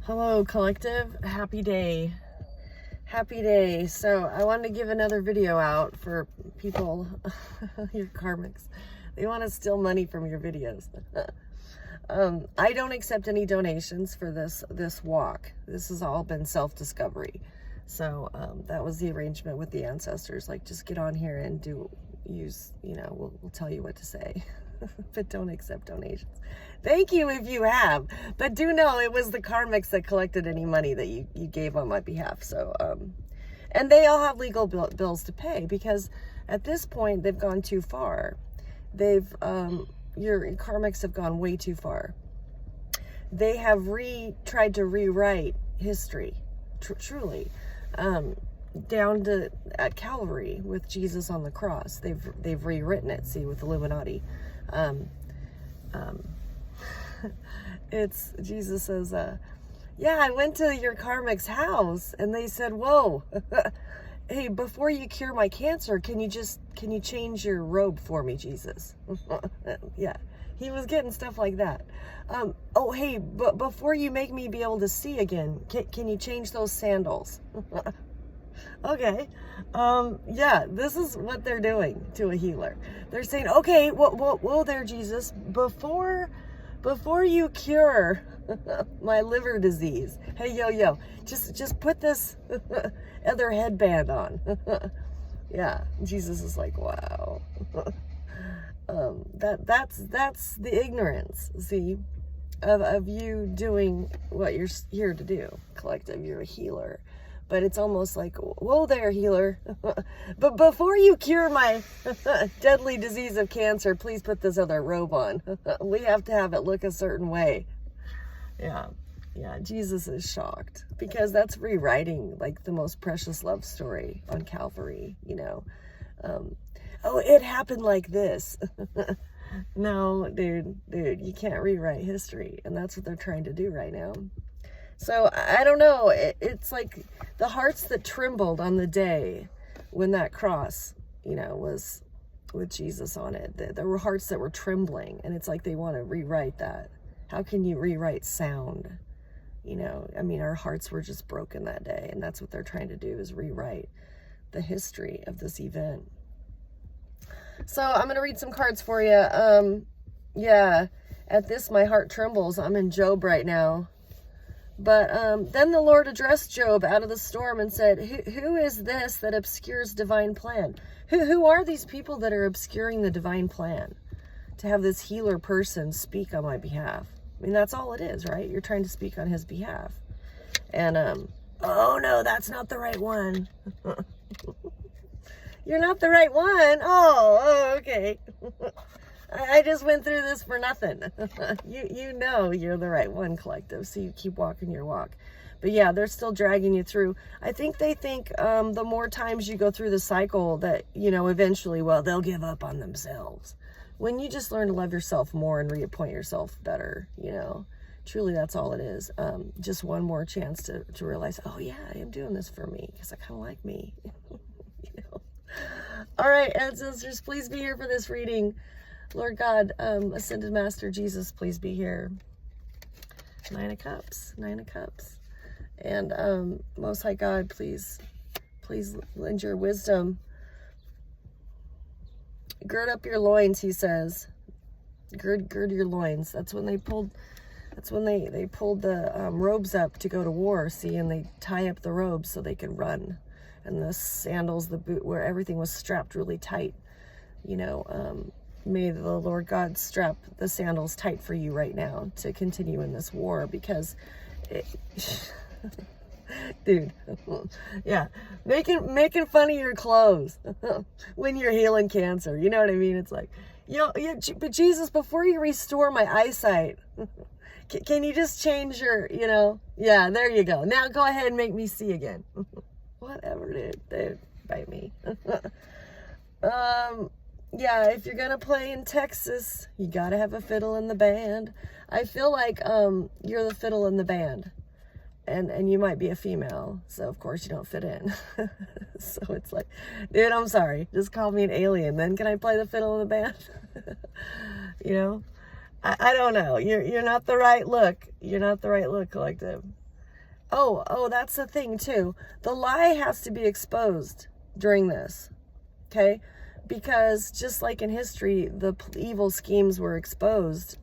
Hello, collective. Happy day. Happy day. So I wanted to give another video out for people, your karmics. They want to steal money from your videos. I don't accept any donations for this walk. This has all been self-discovery. So that was the arrangement with the ancestors. Like, just get on here and we'll tell you what to say. But don't accept donations. Thank you if you have, but do know it was the karmics that collected any money that you gave on my behalf. So and they all have legal bills to pay, because at this point they've gone too far. Your karmics have gone way too far. They have tried to rewrite history, truly, down to at Calvary with Jesus on the cross. They've rewritten it. See, with Illuminati. It's Jesus says, yeah, I went to your karmic's house and they said, whoa, hey, before you cure my cancer, can you change your robe for me, Jesus? Yeah, he was getting stuff like that. Oh, hey, but before you make me be able to see again, can you change those sandals? Okay. Yeah, this is what they're doing to a healer. They're saying, okay, whoa there, Jesus, before you cure my liver disease, hey, yo, just put this other headband on. Yeah, Jesus is like, wow. That's the ignorance, see, of you doing what you're here to do, collective. You're a healer. But it's almost like, whoa there, healer. But before you cure my deadly disease of cancer, please put this other robe on. We have to have it look a certain way. Yeah, Jesus is shocked, because that's rewriting like the most precious love story on Calvary, Oh, it happened like this. No, dude, you can't rewrite history. And that's what they're trying to do right now. So I don't know, it's like the hearts that trembled on the day when that cross, was with Jesus on it. There were hearts that were trembling, and it's like they want to rewrite that. How can you rewrite sound? Our hearts were just broken that day, and that's what they're trying to do, is rewrite the history of this event. So I'm going to read some cards for you. Yeah, at this my heart trembles. I'm in Job right now. But then the Lord addressed Job out of the storm and said, who is this that obscures divine plan? Who are these people that are obscuring the divine plan to have this healer person speak on my behalf? That's all it is, right? You're trying to speak on his behalf. And, oh no, that's not the right one. You're not the right one. Oh, okay. I just went through this for nothing. You know you're the right one, collective, so you keep walking your walk. But yeah, they're still dragging you through. I think they think the more times you go through the cycle that, eventually, they'll give up on themselves. When you just learn to love yourself more and reappoint yourself better, truly that's all it is. Just one more chance to realize, oh yeah, I am doing this for me because I kind of like me. All right, ancestors, please be here for this reading. Lord God, Ascended Master Jesus, please be here. Nine of Cups. And Most High God, please lend your wisdom. Gird up your loins, he says. Gird your loins. That's when they pulled the robes up to go to war, see, and they tie up the robes so they could run. And the sandals, the boot, where everything was strapped really tight, May the Lord God strap the sandals tight for you right now to continue in this war, because dude, yeah, making fun of your clothes when you're healing cancer, you know what I mean? It's like, but Jesus, before you restore my eyesight, can you just change your, yeah, there you go. Now go ahead and make me see again. Whatever, dude, bite me. Yeah, if you're gonna play in Texas, you gotta have a fiddle in the band. I feel like you're the fiddle in the band, and you might be a female, so of course you don't fit in. So it's like, dude, I'm sorry, just call me an alien, then can I play the fiddle in the band? I don't know. You're not the right look. You're not the right look, collective. Oh, that's the thing too. The lie has to be exposed during this, okay? Because just like in history, the evil schemes were exposed.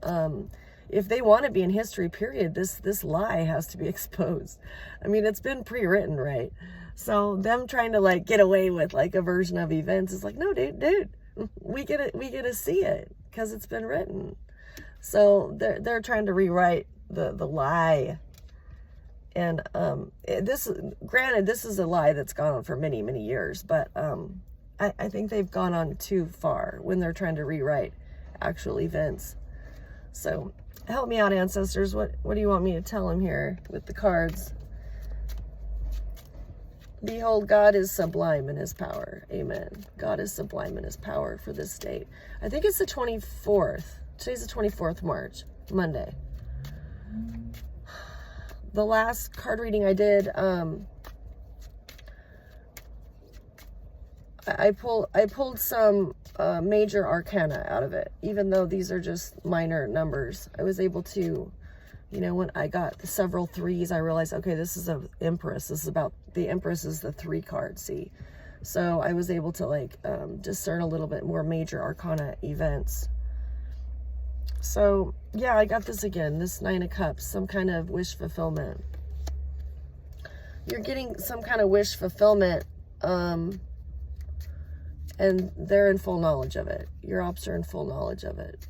If they want to be in history, period, this lie has to be exposed. I mean, it's been pre-written, right? So them trying to like get away with like a version of events is like, no, dude, we get to see it because it's been written. So they're trying to rewrite the lie. And this is a lie that's gone on for many, many years, but I think they've gone on too far when they're trying to rewrite actual events. So help me out, ancestors. What do you want me to tell them here with the cards? Behold, God is sublime in his power. Amen. God is sublime in his power for this date. I think it's the 24th. Today's the 24th March, Monday. The last card reading I did, I pulled some major arcana out of it. Even though these are just minor numbers, I was able to, when I got several threes, I realized, okay, this is an Empress. This is about, the Empress is the 3 card, see? So I was able to like discern a little bit more major arcana events. So yeah, I got this again, this 9 of Cups, some kind of wish fulfillment. You're getting some kind of wish fulfillment, and they're in full knowledge of it. Your ops are in full knowledge of it.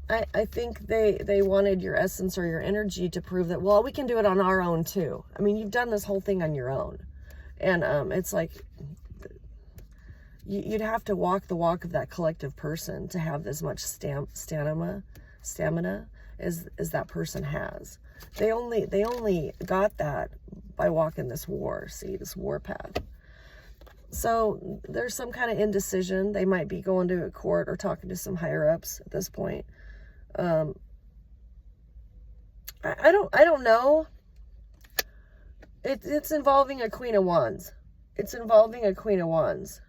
I think they wanted your essence or your energy to prove that, well, we can do it on our own too. I mean, you've done this whole thing on your own. And it's like, you'd have to walk the walk of that collective person to have as much stamina as that person has. They only got that by walking this war, see, this war path. So there's some kind of indecision. They might be going to a court or talking to some higher ups at this point. I don't know. It's involving a Queen of Wands. It's involving a Queen of Wands.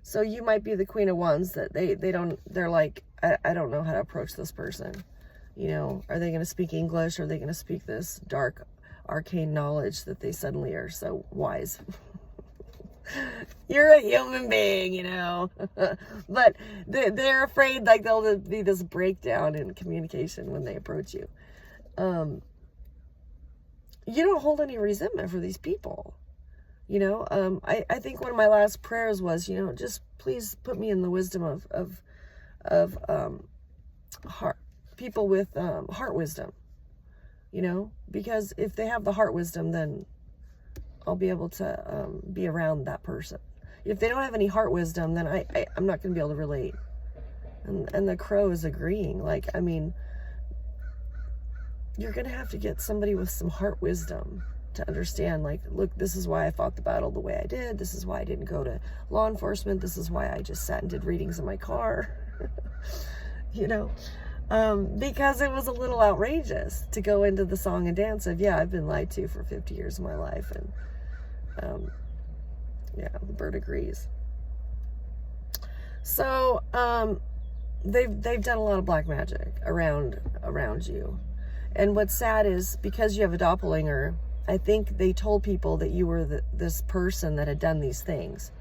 So you might be the Queen of Wands that they're like, I don't know how to approach this person. Are they going to speak English? Or are they going to speak this dark arcane knowledge that they suddenly are so wise? You're a human being, but they're afraid like there'll be this breakdown in communication when they approach you. You don't hold any resentment for these people. I think one of my last prayers was, just please put me in the wisdom of heart, people with heart wisdom, because if they have the heart wisdom, then I'll be able to be around that person. If they don't have any heart wisdom, then I'm not going to be able to relate. And the crow is agreeing. Like, I mean, you're going to have to get somebody with some heart wisdom to understand, like, look, this is why I fought the battle the way I did. This is why I didn't go to law enforcement. This is why I just sat and did readings in my car. Because it was a little outrageous to go into the song and dance of, yeah, I've been lied to for 50 years of my life. And yeah, the bird agrees. So they've done a lot of black magic around you. And what's sad is, because you have a doppelganger, I think they told people that you were this person that had done these things,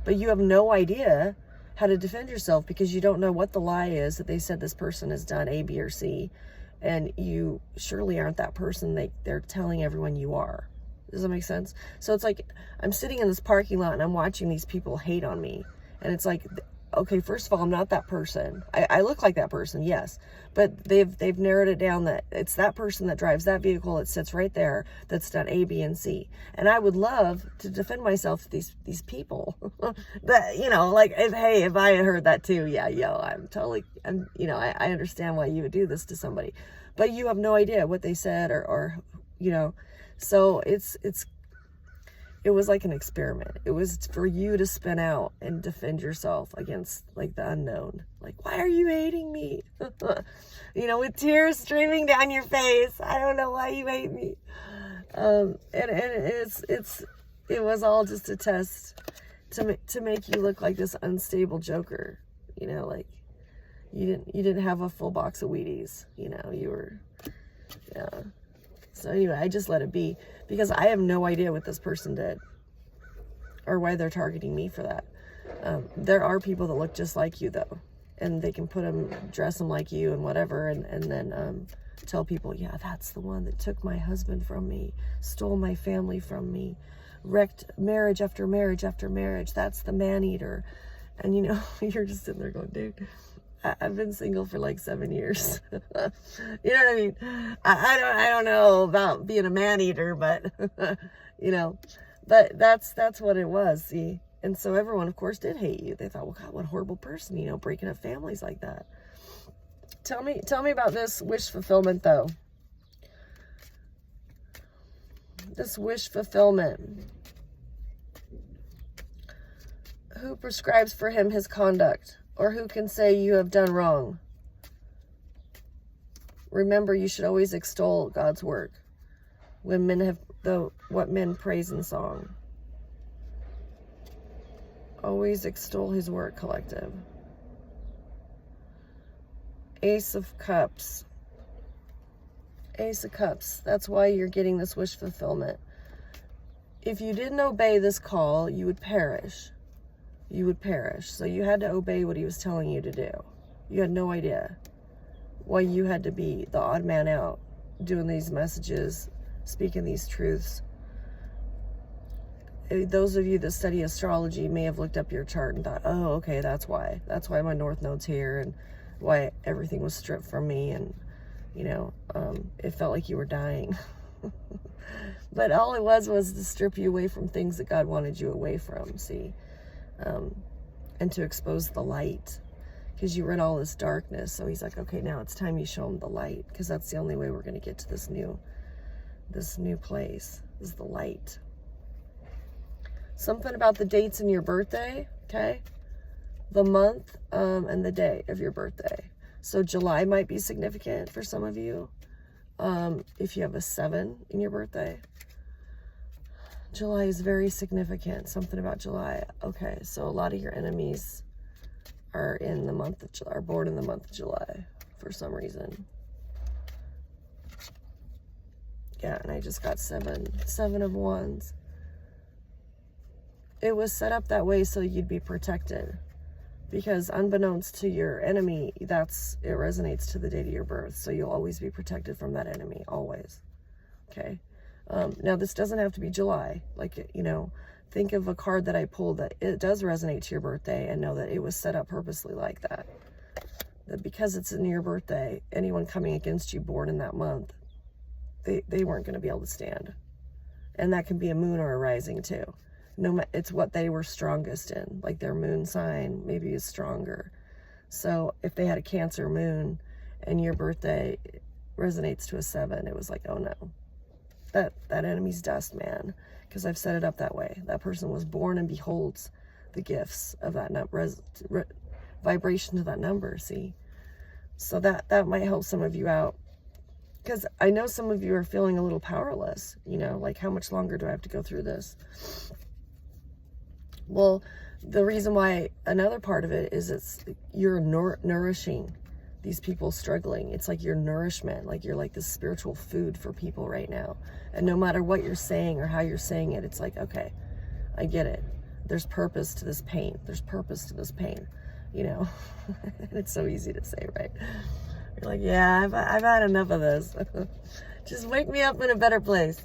but you have no idea how to defend yourself because you don't know what the lie is that they said this person has done A, B, or C, and you surely aren't that person they're telling everyone you are. Does that make sense? So it's like, I'm sitting in this parking lot and I'm watching these people hate on me, and it's like, okay, first of all, I'm not that person. I look like that person, yes, but they've narrowed it down that it's that person that drives that vehicle that sits right there that's done A, B, and C. And I would love to defend myself to these people that, like, if I had heard that too, yeah, I understand why you would do this to somebody, but you have no idea what they said or so it was like an experiment. It was for you to spin out and defend yourself against like the unknown. Like, why are you hating me? With tears streaming down your face. I don't know why you hate me. And it was all just a test to make you look like this unstable joker. Like you didn't have a full box of Wheaties. You were, yeah. So anyway, I just let it be because I have no idea what this person did or why they're targeting me for that. There are people that look just like you though, and they can dress them like you and whatever, and then tell people, yeah, that's the one that took my husband from me, stole my family from me, wrecked marriage after marriage after marriage. That's the man-eater. And you know, you're just sitting there going, dude, I've been single for like 7 years. You know what I mean? I don't know about being a man-eater, but you know, but that's what it was. See, and so everyone, of course, did hate you. They thought, well, God, what a horrible person, you know, breaking up families like that. Tell me about this wish fulfillment, though. This wish fulfillment. Who prescribes for him his conduct? Or who can say you have done wrong? Remember, you should always extol God's work when men have what men praise in song. Always extol his work, collective. Ace of Cups. Ace of Cups. That's why you're getting this wish fulfillment. If you didn't obey this call, you would perish. You would perish. So you had to obey what he was telling you to do. You had no idea why you had to be the odd man out, doing these messages, speaking these truths. Those of you that study astrology may have looked up your chart and thought, oh, okay, that's why. That's why my North Node's here and why everything was stripped from me, and, you know, it felt like you were dying. But all it was to strip you away from things that God wanted you away from, see? And to expose the light, because you were in all this darkness. So he's like, okay, now it's time you show them the light, because that's the only way we're going to get to this new place, is the light. Something about the dates in your birthday, okay? The month and the day of your birthday. So July might be significant for some of you. If you have a 7 in your birthday. July is very significant. Something about July. Okay, so a lot of your enemies are in the month of July, are born in the month of July for some reason. Yeah, and I just got 7 of Wands. It was set up that way so you'd be protected, because unbeknownst to your enemy, it resonates to the date of your birth. So you'll always be protected from that enemy, always. Okay. Now this doesn't have to be July. Like, you know, think of a card that I pulled that it does resonate to your birthday, and know that it was set up purposely like that. That because it's in your birthday, anyone coming against you born in that month, they weren't going to be able to stand. And that can be a moon or a rising too. It's what they were strongest in, like their moon sign maybe is stronger. So if they had a Cancer moon and your birthday resonates to a 7, it was like, oh no, that enemy's dust, man, because I've set it up that way. That person was born and beholds the gifts of that vibration to that number, see? So that might help some of you out, because I know some of you are feeling a little powerless, you know, like, how much longer do I have to go through this? Well, the reason why, another part of it is you're nourishing these people struggling. It's like your nourishment, like you're like this spiritual food for people right now. And no matter what you're saying or how you're saying it, it's like, okay, I get it. There's purpose to this pain. There's purpose to this pain, you know? It's so easy to say, right? You're like, yeah, I've had enough of this. Just wake me up in a better place.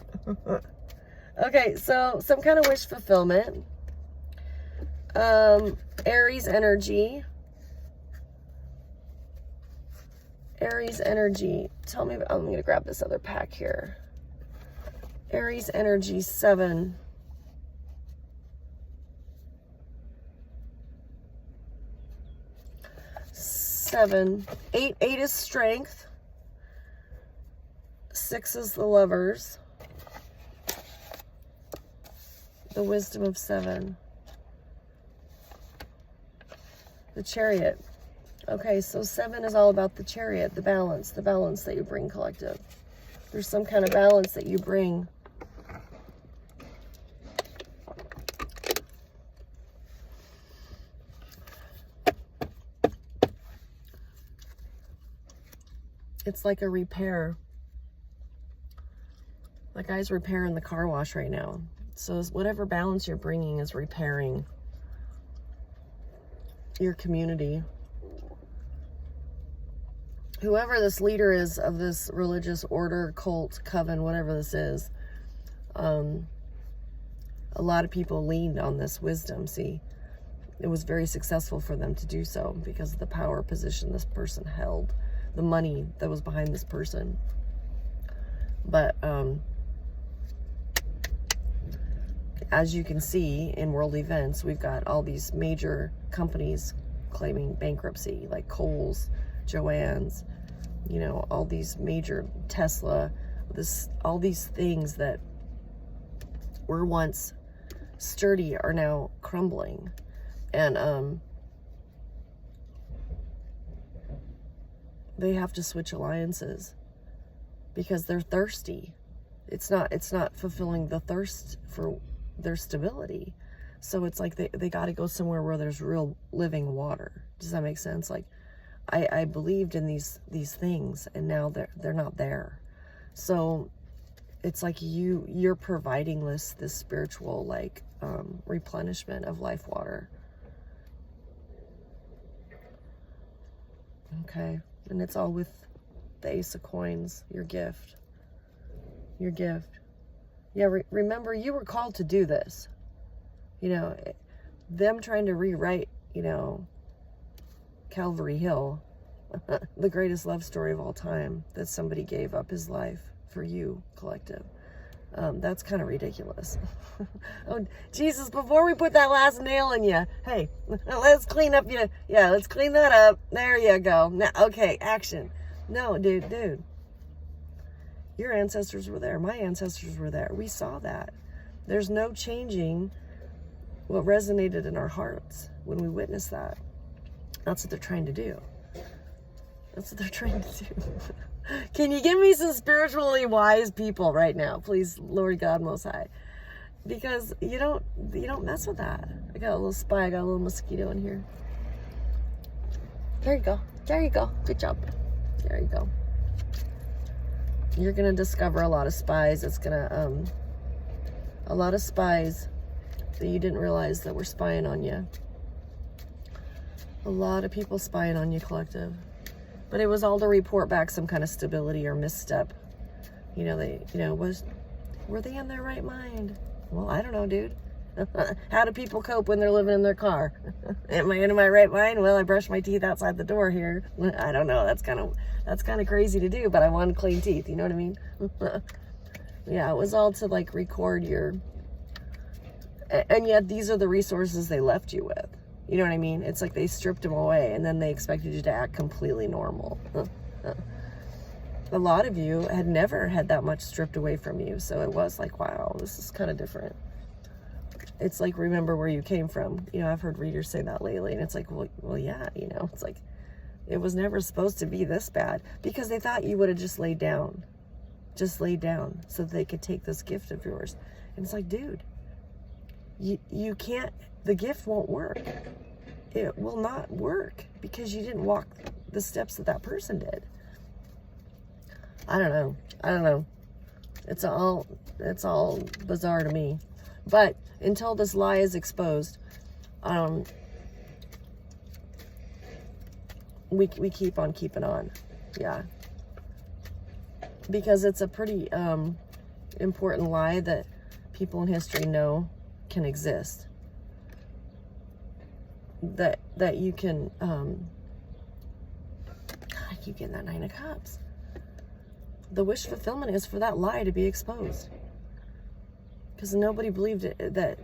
Okay, so some kind of wish fulfillment. Aries energy. Aries energy. Tell me, I'm going to grab this other pack here. Aries energy 7. 7. 8 is strength. 6 is the Lovers. The wisdom of 7. The Chariot. Okay, so 7 is all about the Chariot, the balance that you bring, collective. There's some kind of balance that you bring. It's like a repair. That guy's repairing the car wash right now. So whatever balance you're bringing is repairing your community. Whoever this leader is of this religious order, cult, coven, whatever this is, a lot of people leaned on this wisdom. See, it was very successful for them to do so because of the power position this person held, the money that was behind this person. But as you can see in world events, we've got all these major companies claiming bankruptcy, like Kohl's, Joann's, you know, all these major, Tesla, all these things that were once sturdy are now crumbling. And they have to switch alliances because they're thirsty. It's not fulfilling the thirst for their stability. So it's like they got to go somewhere where there's real living water. Does that make sense? Like I believed in these things, and now they're not there. So it's like you're providing this spiritual like replenishment of life water. Okay, and it's all with the Ace of Coins, your gift. Your gift. Yeah, remember, you were called to do this. You know, them trying to rewrite, you know, Calvary Hill, the greatest love story of all time, that somebody gave up his life for you, collective. That's kind of ridiculous. Oh, Jesus, before we put that last nail in you, hey, let's clean up let's clean that up. There you go. Now, okay, action. No, dude. Your ancestors were there. My ancestors were there. We saw that. There's no changing what resonated in our hearts when we witnessed that. That's what they're trying to do. That's what they're trying to do. Can you give me some spiritually wise people right now, please, Lord God Most High? Because you don't mess with that. I got a little spy. I got a little mosquito in here. There you go. There you go. Good job. There you go. You're gonna discover a lot of spies. It's gonna a lot of spies that you didn't realize that were spying on you. A lot of people spying on you, collective. But it was all to report back some kind of stability or misstep. You know, were they in their right mind? Well, I don't know, dude. How do people cope when they're living in their car? Am I in my right mind? Well, I brushed my teeth outside the door here. I don't know. That's kind of crazy to do, but I wanted clean teeth. You know what I mean? Yeah, it was all to like record your. And yet these are the resources they left you with. You know what I mean? It's like they stripped them away and then they expected you to act completely normal. A lot of you had never had that much stripped away from you. So it was like, wow, this is kind of different. It's like, remember where you came from. You know, I've heard readers say that lately. And it's like, well, yeah, you know, it's like, it was never supposed to be this bad. Because they thought you would have just laid down. Just laid down so that they could take this gift of yours. And it's like, dude, you can't, the gift won't work. It will not work because you didn't walk the steps that person did. I don't know. It's all bizarre to me. But until this lie is exposed, we keep on keeping on. Yeah. Because it's a pretty important lie that people in history know can exist. That you can God, I keep getting that 9 of Cups. The wish fulfillment is for that lie to be exposed. Because nobody believed it, that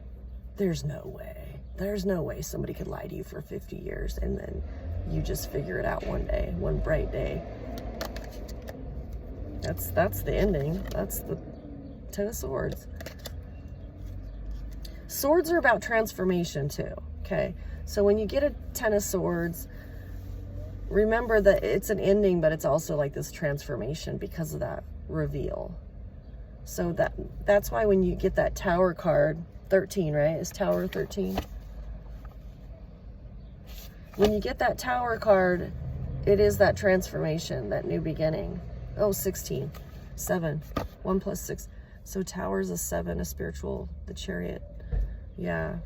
there's no way somebody could lie to you for 50 years and then you just figure it out one day, one bright day. That's the ending. That's the 10 of Swords. Swords are about transformation too, okay? So when you get a 10 of Swords, remember that it's an ending, but it's also like this transformation because of that reveal. So that's why when you get that Tower card, 13, right? Is Tower 13? When you get that Tower card, it is that transformation, that new beginning. Oh, 16. 7. 1 plus 6. So Tower is a 7, a spiritual, the Chariot. Yeah.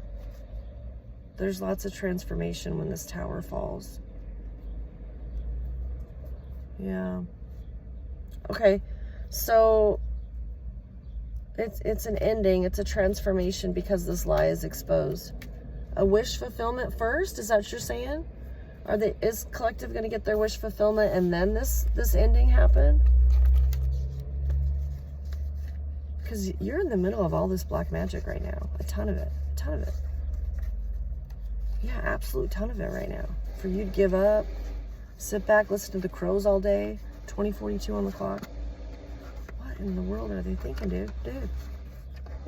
There's lots of transformation when this Tower falls. Yeah. Okay. So it's an ending. It's a transformation because this lie is exposed. A wish fulfillment first? Is that what you're saying? Is collective going to get their wish fulfillment and then this ending happen? Because you're in the middle of all this black magic right now. A ton of it. A ton of it. Yeah, absolute ton of it right now. For you to give up, sit back, listen to the crows all day, 20:42 on the clock. What in the world are they thinking, dude? Dude,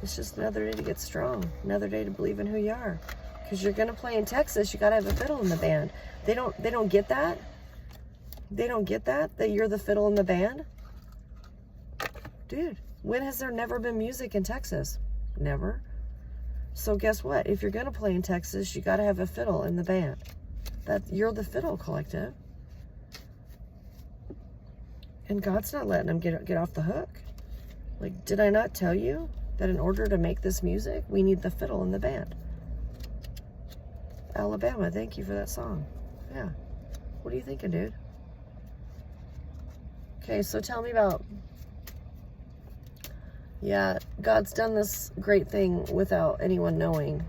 it's just another day to get strong. Another day to believe in who you are. Because you're going to play in Texas, you got to have a fiddle in the band. They don't get that? They don't get that you're the fiddle in the band? Dude, when has there never been music in Texas? Never. So guess what? If you're going to play in Texas, you got to have a fiddle in the band. You're the fiddle collective. And God's not letting them get off the hook. Like, did I not tell you that in order to make this music, we need the fiddle in the band? Alabama, thank you for that song. Yeah. What are you thinking, dude? Okay, so tell me about... Yeah, God's done this great thing without anyone knowing.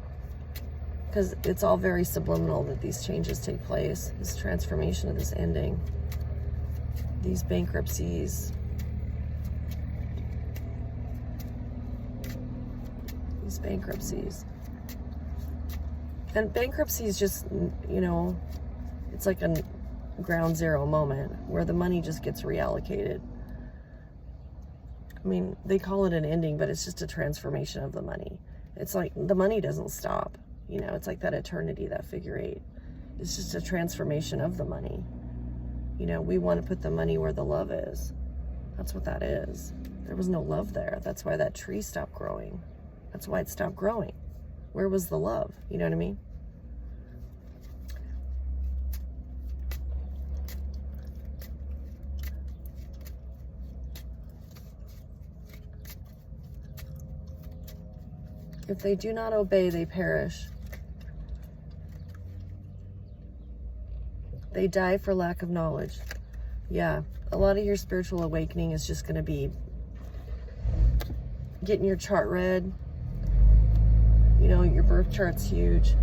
Because it's all very subliminal that these changes take place. This transformation of this ending. These bankruptcies. These bankruptcies. And bankruptcy is just, you know, it's like a ground zero moment where the money just gets reallocated. I mean, they call it an ending, but it's just a transformation of the money. It's like the money doesn't stop. You know, it's like that eternity, that figure 8. It's just a transformation of the money. You know, we want to put the money where the love is. That's what that is. There was no love there. That's why that tree stopped growing. That's why it stopped growing. Where was the love? You know what I mean? If they do not obey, they perish. They die for lack of knowledge. Yeah, a lot of your spiritual awakening is just going to be getting your chart read. You know, your birth chart's huge.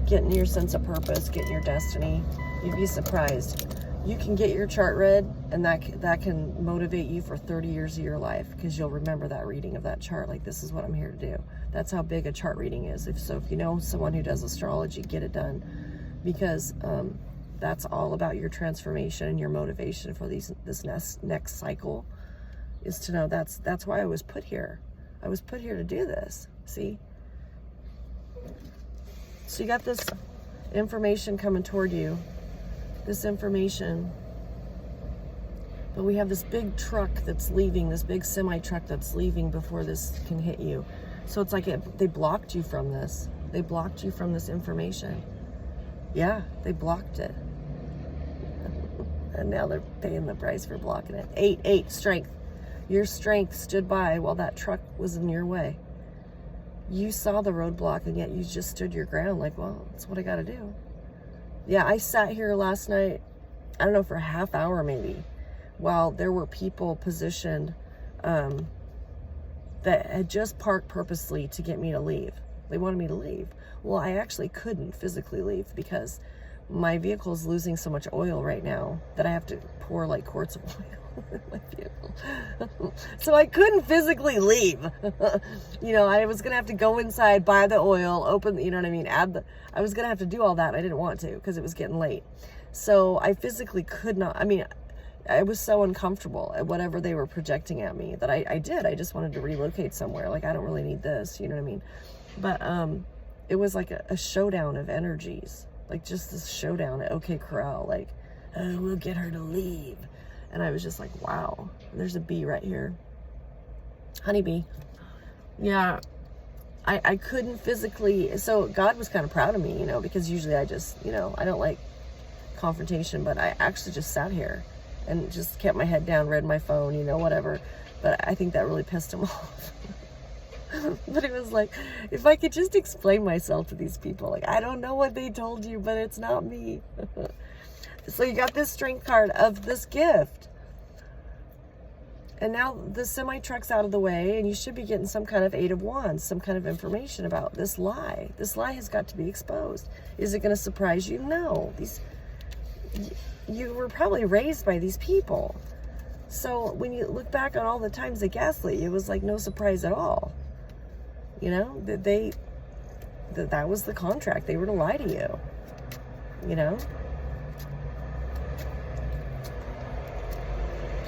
Getting your sense of purpose, getting your destiny. You'd be surprised. You can get your chart read, and that can motivate you for 30 years of your life, because you'll remember that reading of that chart. Like, this is what I'm here to do. That's how big a chart reading is. If you know someone who does astrology, get it done, because that's all about your transformation and your motivation for this next cycle. Is to know that's why I was put here. I was put here to do this. See. So you got this information coming toward you. This information. But we have this big truck that's leaving, this big semi truck that's leaving before this can hit you. So it's like they blocked you from this. They blocked you from this information. Yeah, they blocked it. And now they're paying the price for blocking it. 8, strength. Your strength stood by while that truck was in your way. You saw the roadblock, and yet you just stood your ground like, well, that's what I got to do. Yeah, I sat here last night, I don't know, for a half hour maybe, while there were people positioned that had just parked purposely to get me to leave. They wanted me to leave. Well, I actually couldn't physically leave because my vehicle is losing so much oil right now that I have to pour like quarts of oil in my vehicle. So I couldn't physically leave. You know, I was going to have to go inside, buy the oil, open, you know what I mean? I was going to have to do all that. I didn't want to because it was getting late. So I physically could not, I mean, I was so uncomfortable at whatever they were projecting at me that I did. I just wanted to relocate somewhere. Like, I don't really need this, you know what I mean? But it was like a showdown of energies. Like, just this showdown at OK Corral. Like, oh, we'll get her to leave. And I was just like, wow. There's a bee right here. Honeybee. Yeah. I couldn't physically. So God was kind of proud of me, you know, because usually I just, you know, I don't like confrontation. But I actually just sat here and just kept my head down, read my phone, you know, whatever. But I think that really pissed him off. But it was like, if I could just explain myself to these people, like, I don't know what they told you, but it's not me. So you got this strength card of this gift. And now the semi-truck's out of the way, and you should be getting some kind of 8 of Wands, some kind of information about this lie. This lie has got to be exposed. Is it going to surprise you? No. You were probably raised by these people. So when you look back on all the times they gaslit you, it was like no surprise at all. You know, that was the contract. They were to lie to you. You know?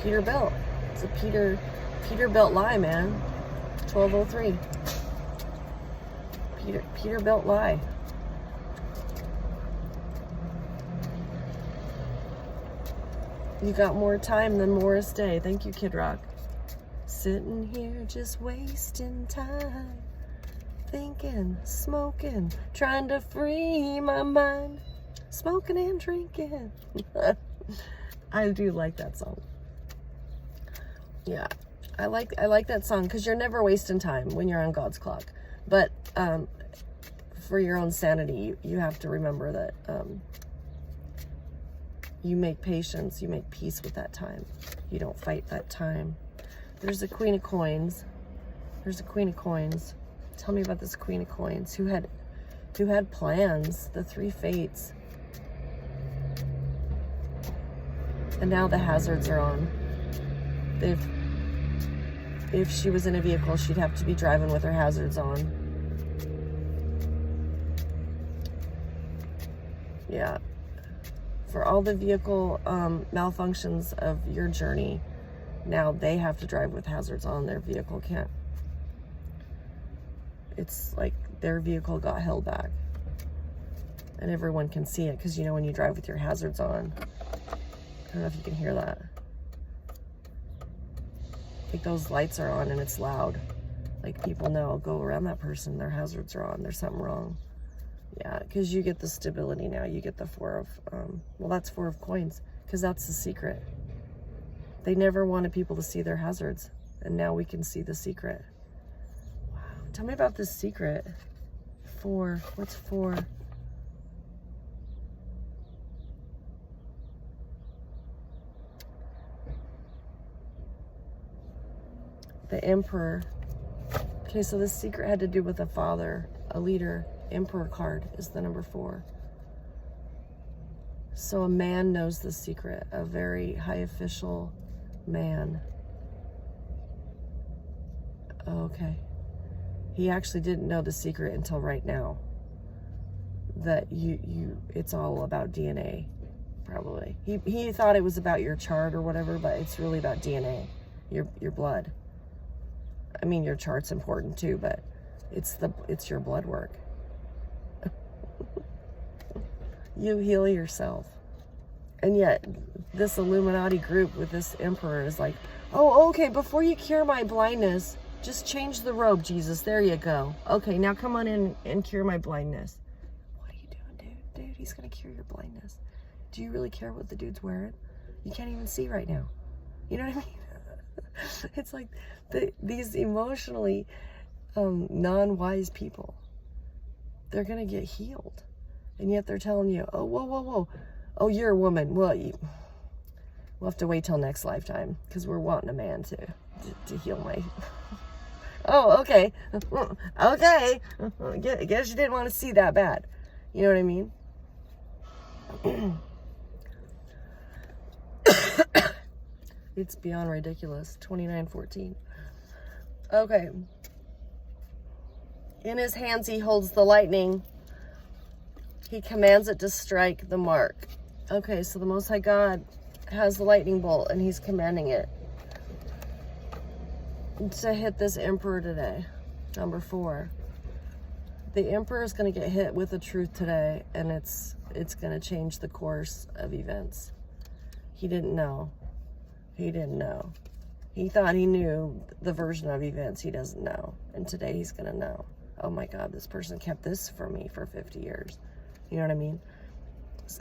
Peterbilt. It's a Peterbilt lie, man. 1203. Peterbilt lie. You got more time than Morris Day. Thank you, Kid Rock. Sitting here just wasting time. Thinking, smoking, trying to free my mind. Smoking and drinking. I do like that song. Yeah, I like that song because you're never wasting time when you're on God's clock. But for your own sanity, you have to remember that you make patience, you make peace with that time. You don't fight that time. There's a Queen of Coins. There's a Queen of Coins. Tell me about this Queen of Coins. Who had plans? The 3 Fates. And now the hazards are on. If she was in a vehicle, she'd have to be driving with her hazards on. Yeah. For all the vehicle malfunctions of your journey, now they have to drive with hazards on. Their vehicle can't. It's like their vehicle got held back. And everyone can see it because, you know, when you drive with your hazards on, I don't know if you can hear that. Like those lights are on and it's loud. Like people know, go around that person, their hazards are on, there's something wrong. Yeah, because you get the stability now. You get the 4 of, well, that's 4 of Coins because that's the secret. They never wanted people to see their hazards. And now we can see the secret. Wow. Tell me about this secret. 4. What's 4? The Emperor. Okay, so this secret had to do with a father, a leader. Emperor card is the number 4. So a man knows the secret, a very high official man. Okay. He actually didn't know the secret until right now. That it's all about DNA, probably. He thought it was about your chart or whatever, but it's really about DNA, your blood. I mean, your chart's important too, but it's your blood work. You heal yourself. And yet, this Illuminati group with this emperor is like, oh, okay, before you cure my blindness, just change the robe, Jesus. There you go. Okay, now come on in and cure my blindness. What are you doing, dude? Dude, he's going to cure your blindness. Do you really care what the dude's wearing? You can't even see right now. You know what I mean? It's like these emotionally non-wise people, they're going to get healed. And yet they're telling you, oh, whoa, whoa, whoa. Oh, you're a woman. Well, we'll have to wait till next lifetime because we're wanting a man to heal my... Oh, okay. Okay. I guess you didn't want to see that bad. You know what I mean? It's beyond ridiculous. 29:14. Okay. In his hands he holds the lightning. He commands it to strike the mark. Okay, so the Most High God has the lightning bolt and he's commanding it to hit this emperor today. Number 4. The emperor is going to get hit with the truth today, and it's going to change the course of events. He didn't know. He didn't know. He thought he knew the version of events he doesn't know. And today he's going to know. Oh my God, this person kept this from me for 50 years. You know what I mean?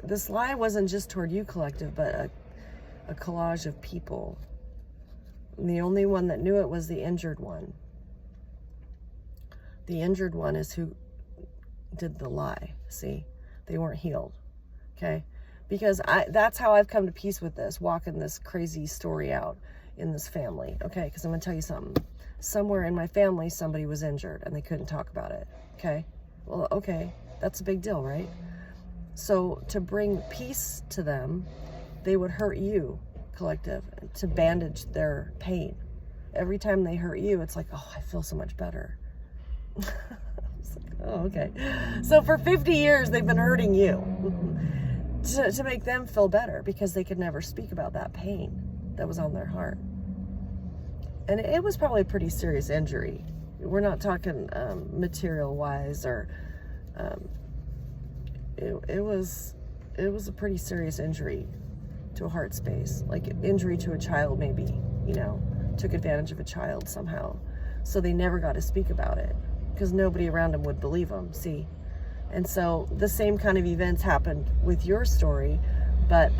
This lie wasn't just toward you, collective, but a collage of people. And the only one that knew it was the injured one. The injured one is who did the lie. See, they weren't healed. Okay, because that's how I've come to peace with this, walking this crazy story out in this family. Okay, because I'm gonna tell you something. Somewhere in my family, somebody was injured and they couldn't talk about it. Okay, well, okay, that's a big deal, right? So to bring peace to them, they would hurt you, collective, to bandage their pain. Every time they hurt you, it's like, oh, I feel so much better. Oh, okay. So for 50 years, they've been hurting you to make them feel better, because they could never speak about that pain that was on their heart. And it was probably a pretty serious injury. We're not talking material-wise, or it was a pretty serious injury to a heart space, like injury to a child, maybe, took advantage of a child somehow. So they never got to speak about it, because nobody around them would believe them, see? And so the same kind of events happened with your story, but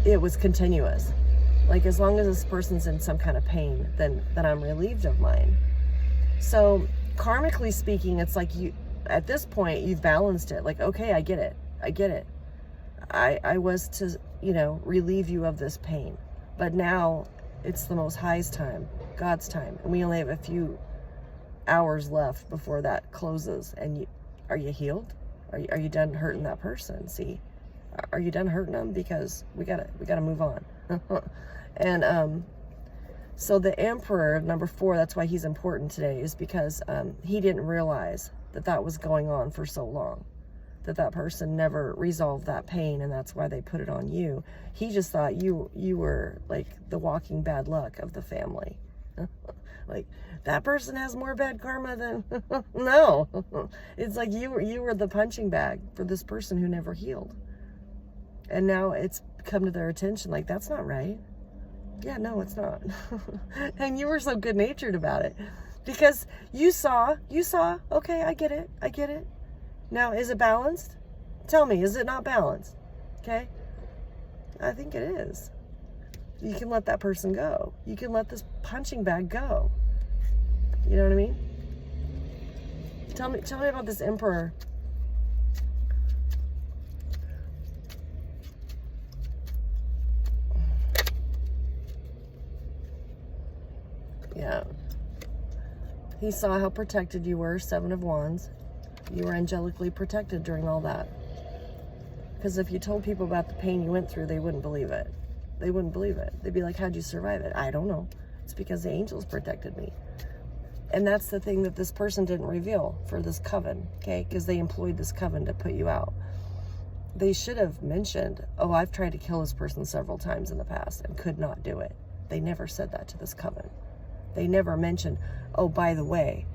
it was continuous. Like, as long as this person's in some kind of pain, then I'm relieved of mine. So karmically speaking, it's like at this point, you've balanced it. Like, okay, I get it. I was to, relieve you of this pain. But now it's the Most High's time, God's time. And we only have a few hours left before that closes. And are you healed? Are you done hurting that person? See, are you done hurting them? Because we gotta move on. And so the Emperor, number 4, that's why he's important today, is because he didn't realize that was going on for so long, that person never resolved that pain, and that's why they put it on you. He just thought you were like the walking bad luck of the family. Like, that person has more bad karma than no. It's like you were the punching bag for this person who never healed. And now it's come to their attention, like, that's not right. Yeah, no, it's not. And you were so good-natured about it, because you saw, okay, I get it. Now, is it balanced? Tell me, is it not balanced? Okay? I think it is. You can let that person go. You can let this punching bag go. You know what I mean? Tell me about this Emperor. Yeah. He saw how protected you were, 7 of Wands. You were angelically protected during all that. Because if you told people about the pain you went through, they wouldn't believe it. They'd be like, how'd you survive it? I don't know. It's because the angels protected me. And that's the thing that this person didn't reveal for this coven, okay? Because they employed this coven to put you out. They should have mentioned, oh, I've tried to kill this person several times in the past and could not do it. They never said that to this coven. They never mentioned, oh, by the way,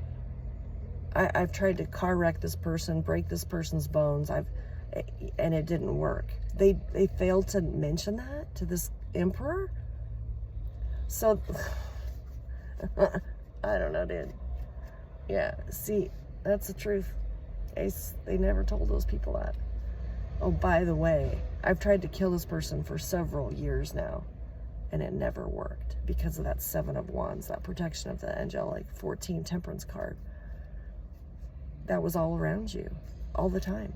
I've tried to car wreck this person, break this person's bones, and it didn't work. They failed to mention that to this Emperor? So, I don't know, dude. Yeah, see, that's the truth. They never told those people that. Oh, by the way, I've tried to kill this person for several years now, and it never worked because of that 7 of Wands, that protection of the angelic 14 temperance card. That was all around you, all the time.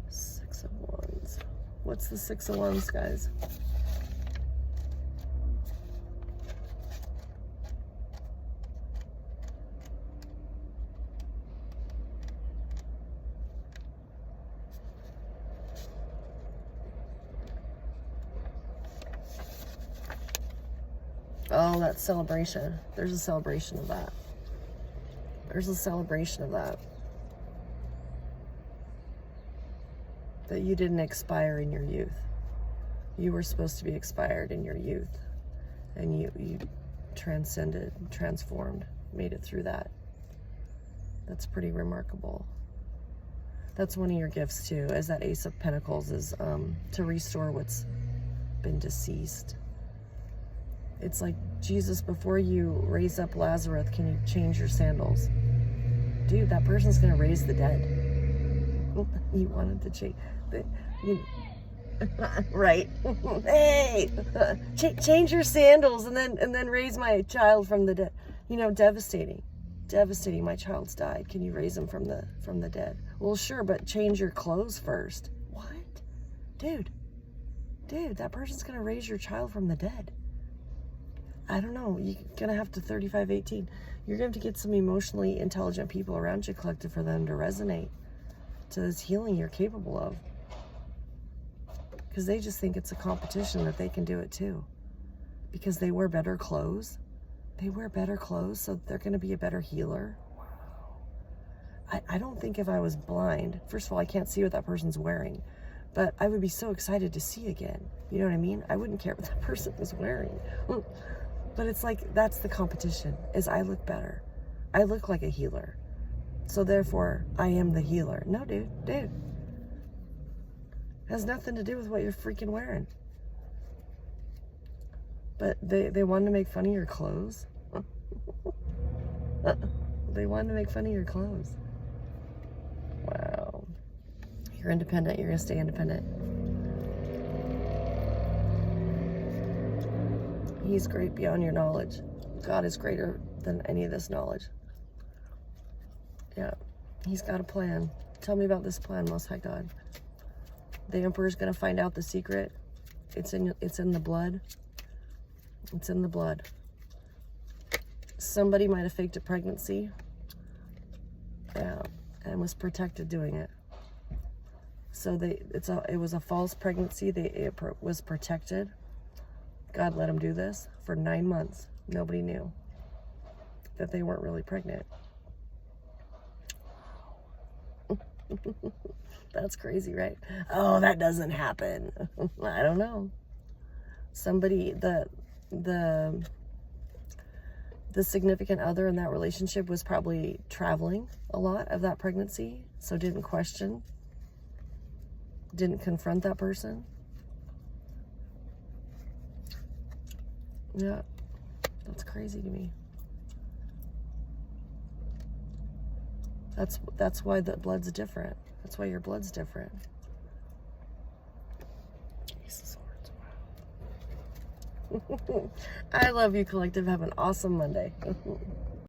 6 of Wands. What's the 6 of Wands, guys? Oh, that celebration. There's a celebration of that. There's a celebration of that. That you didn't expire in your youth. You were supposed to be expired in your youth. And you transcended, transformed, made it through that. That's pretty remarkable. That's one of your gifts too, as that Ace of Pentacles is to restore what's been deceased. It's like, Jesus, before you raise up Lazarus, can you change your sandals? Dude, that person's going to raise the dead. You wanted to change. Right. Hey, change your sandals and then raise my child from the dead. You know, devastating. Devastating. My child's died. Can you raise him from the dead? Well, sure, but change your clothes first. What? Dude, that person's going to raise your child from the dead. I don't know. You're going to have to 3518. You're going to have to get some emotionally intelligent people around you, collective, for them to resonate to this healing you're capable of. Because they just think it's a competition that they can do it too. Because they wear better clothes. They wear better clothes, so they're going to be a better healer. I don't think if I was blind, first of all, I can't see what that person's wearing. But I would be so excited to see again. You know what I mean? I wouldn't care what that person was wearing. But it's like, that's the competition, is I look better. I look like a healer. So therefore, I am the healer. No, dude. It has nothing to do with what you're freaking wearing. But they wanted to make fun of your clothes. They wanted to make fun of your clothes. Wow. You're independent. You're going to stay independent. He's great beyond your knowledge. God is greater than any of this knowledge. Yeah. He's got a plan. Tell me about this plan, Most High God. The Emperor's going to find out the secret. It's in the blood. It's in the blood. Somebody might have faked a pregnancy. Yeah. And was protected doing it. So it was a false pregnancy. It was protected. God let them do this for 9 months. Nobody knew that they weren't really pregnant. That's crazy, right? Oh, that doesn't happen. I don't know. Somebody, the significant other in that relationship was probably traveling a lot of that pregnancy, so didn't question, didn't confront that person. Yeah, that's crazy to me. That's why the blood's different. That's why your blood's different. Ace of Swords. Wow. I love you, collective. Have an awesome Monday.